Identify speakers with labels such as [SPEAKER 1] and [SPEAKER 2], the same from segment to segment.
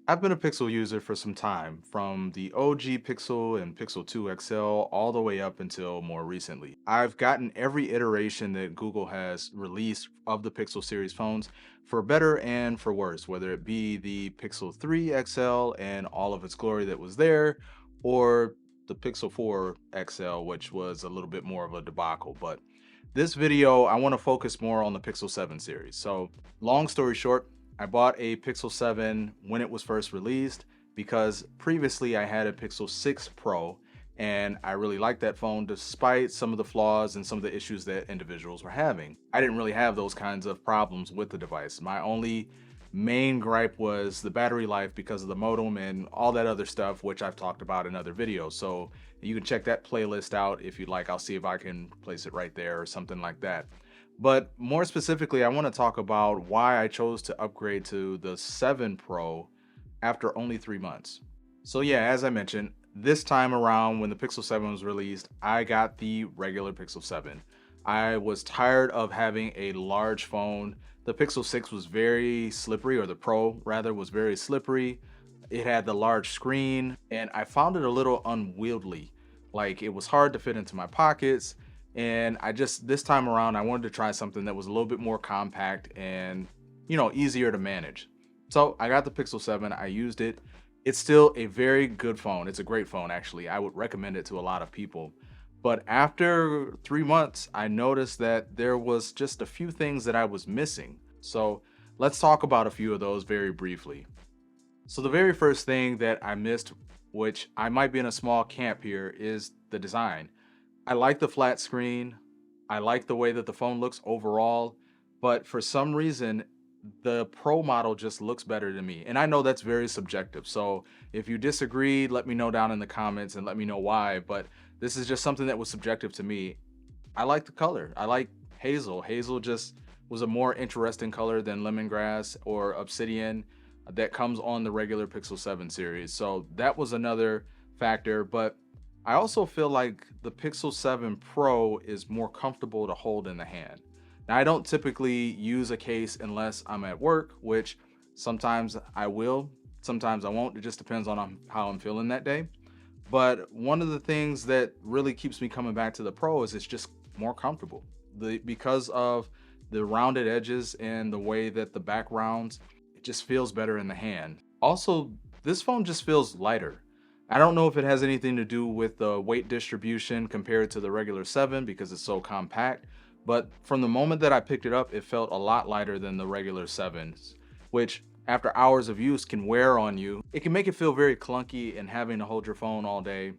[SPEAKER 1] I've been a Pixel user for some time, from the OG Pixel and Pixel 2 XL all the way up until more recently. I've gotten every iteration that Google has released of the Pixel series phones for better and for worse, whether it be the Pixel 3 XL and all of its glory that was there, or the Pixel 4 XL, which was a little bit more of a debacle. But this video, I want to focus more on the Pixel 7 series. So, long story short, I bought a Pixel 7 when it was first released because previously I had a Pixel 6 Pro and I really liked that phone despite some of the flaws and some of the issues that individuals were having. I didn't really have those kinds of problems with the device. My only main gripe was the battery life because of the modem and all that other stuff, which I've talked about in other videos. So you can check that playlist out if you'd like. I'll see if I can place it right there or something like that. But more specifically, I want to talk about why I chose to upgrade to the 7 Pro after only 3 months. So, yeah, as I mentioned, this time around when the Pixel 7 was released, I got the regular Pixel 7. I was tired of having a large phone. The Pixel 6 was very slippery, or the Pro rather, was very slippery. It had the large screen, and I found it a little unwieldy. Like, it was hard to fit into my pockets. And this time around, I wanted to try something that was a little bit more compact and, easier to manage. So I got the Pixel 7. I used it. It's still a very good phone. It's a great phone, actually. I would recommend it to a lot of people. But after 3 months, I noticed that there was just a few things that I was missing. So let's talk about a few of those very briefly. So the very first thing that I missed, which I might be in a small camp here, is the design. I like the flat screen. I like the way that the phone looks overall, but for some reason, the Pro model just looks better to me. And I know that's very subjective. So if you disagree, let me know down in the comments and let me know why. But this is just something that was subjective to me. I like the color. I like hazel. Hazel just was a more interesting color than lemongrass or obsidian that comes on the regular Pixel 7 series. So that was another factor. But I also feel like the Pixel 7 Pro is more comfortable to hold in the hand. Now, I don't typically use a case unless I'm at work, which sometimes I will, sometimes I won't. It just depends on how I'm feeling that day. But one of the things that really keeps me coming back to the Pro is it's just more comfortable. Because of the rounded edges and the way that the backgrounds, it just feels better in the hand. Also, this phone just feels lighter. I don't know if it has anything to do with the weight distribution compared to the regular 7 because it's so compact, but from the moment that I picked it up, it felt a lot lighter than the regular 7s, which after hours of use can wear on you. It can make it feel very clunky, and having to hold your phone all day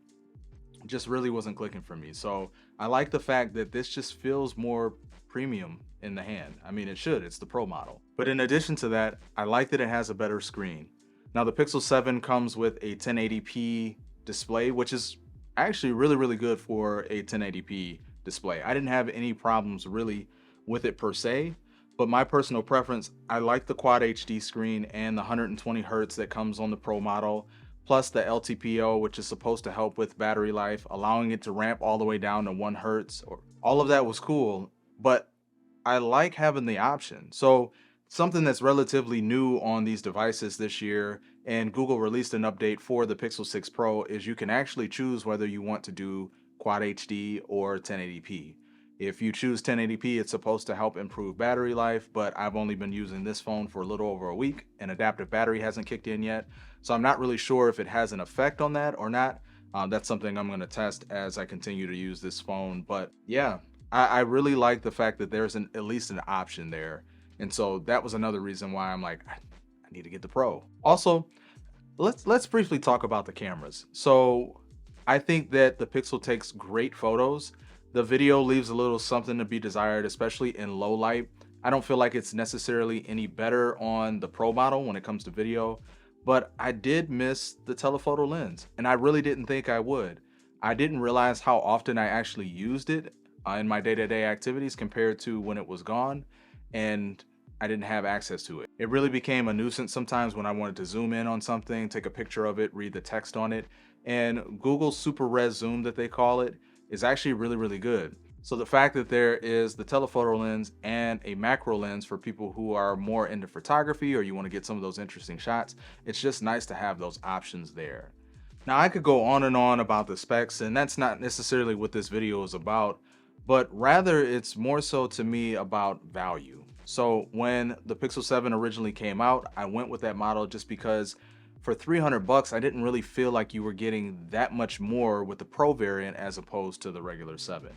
[SPEAKER 1] just really wasn't clicking for me. So I like the fact that this just feels more premium in the hand. I mean, it should, it's the Pro model. But in addition to that, I like that it has a better screen. Now, the Pixel 7 comes with a 1080p display, which is actually really, really good for a 1080p display. I didn't have any problems really with it per se, but my personal preference, I like the Quad HD screen and the 120 hertz that comes on the Pro model, plus the LTPO, which is supposed to help with battery life, allowing it to ramp all the way down to 1 hertz. Or all of that was cool, but I like having the option. So something that's relatively new on these devices this year, and Google released an update for the Pixel 6 Pro, is you can actually choose whether you want to do Quad HD or 1080p. If you choose 1080p, it's supposed to help improve battery life, but I've only been using this phone for a little over a week and adaptive battery hasn't kicked in yet. So I'm not really sure if it has an effect on that or not. That's something I'm going to test as I continue to use this phone. But yeah, I really like the fact that there's at least an option there. And so that was another reason why I'm like, I need to get the Pro. Also, let's briefly talk about the cameras. So I think that the Pixel takes great photos. The video leaves a little something to be desired, especially in low light. I don't feel like it's necessarily any better on the Pro model when it comes to video, but I did miss the telephoto lens, and I really didn't think I would. I didn't realize how often I actually used it in my day-to-day activities compared to when it was gone, and I didn't have access to it. It really became a nuisance sometimes when I wanted to zoom in on something, take a picture of it, read the text on it, and Google's super res zoom that they call it is actually really, really good. So the fact that there is the telephoto lens and a macro lens for people who are more into photography or you want to get some of those interesting shots, it's just nice to have those options there. Now, I could go on and on about the specs, and that's not necessarily what this video is about, but rather it's more so to me about value. So when the Pixel 7 originally came out, I went with that model just because for 300 bucks, I didn't really feel like you were getting that much more with the Pro variant as opposed to the regular 7.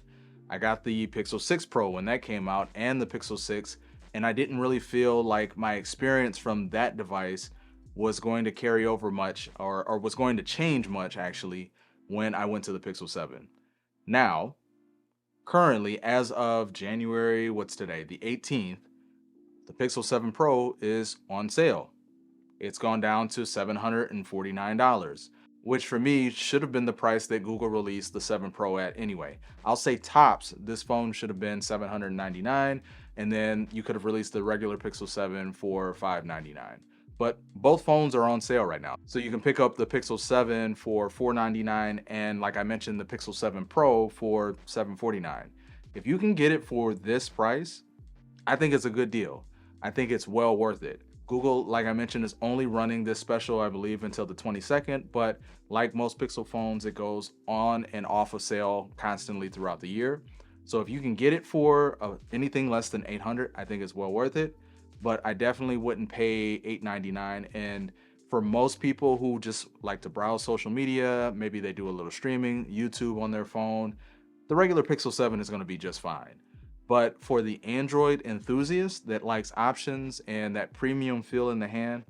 [SPEAKER 1] I got the Pixel 6 Pro when that came out and the Pixel 6, and I didn't really feel like my experience from that device was going to carry over much or was going to change much actually when I went to the Pixel 7. Now, currently, as of January, what's today, the 18th, the Pixel 7 Pro is on sale. It's gone down to $749, which for me should have been the price that Google released the 7 Pro at anyway. I'll say tops, this phone should have been $799, and then you could have released the regular Pixel 7 for $599. But both phones are on sale right now. So you can pick up the Pixel 7 for $499 and like I mentioned, the Pixel 7 Pro for $749. If you can get it for this price, I think it's a good deal. I think it's well worth it. Google, like I mentioned, is only running this special, I believe, until the 22nd, but like most Pixel phones, it goes on and off of sale constantly throughout the year. So if you can get it for anything less than $800, I think it's well worth it, but I definitely wouldn't pay $899. And for most people who just like to browse social media, maybe they do a little streaming, YouTube on their phone, the regular Pixel 7 is going to be just fine. But for the Android enthusiast that likes options and that premium feel in the hand,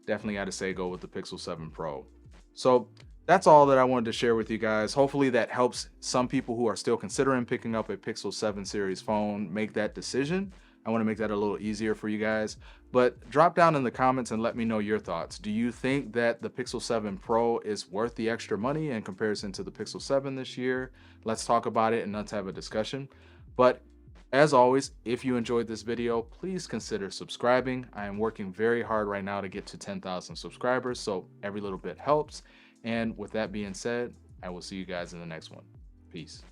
[SPEAKER 1] definitely got to say go with the Pixel 7 Pro. So that's all that I wanted to share with you guys. Hopefully that helps some people who are still considering picking up a Pixel 7 series phone make that decision. I want to make that a little easier for you guys. But drop down in the comments and let me know your thoughts. Do you think that the Pixel 7 Pro is worth the extra money in comparison to the Pixel 7 this year? Let's talk about it and let's have a discussion. But as always, if you enjoyed this video, please consider subscribing. I am working very hard right now to get to 10,000 subscribers, so every little bit helps. And with that being said, I will see you guys in the next one. Peace.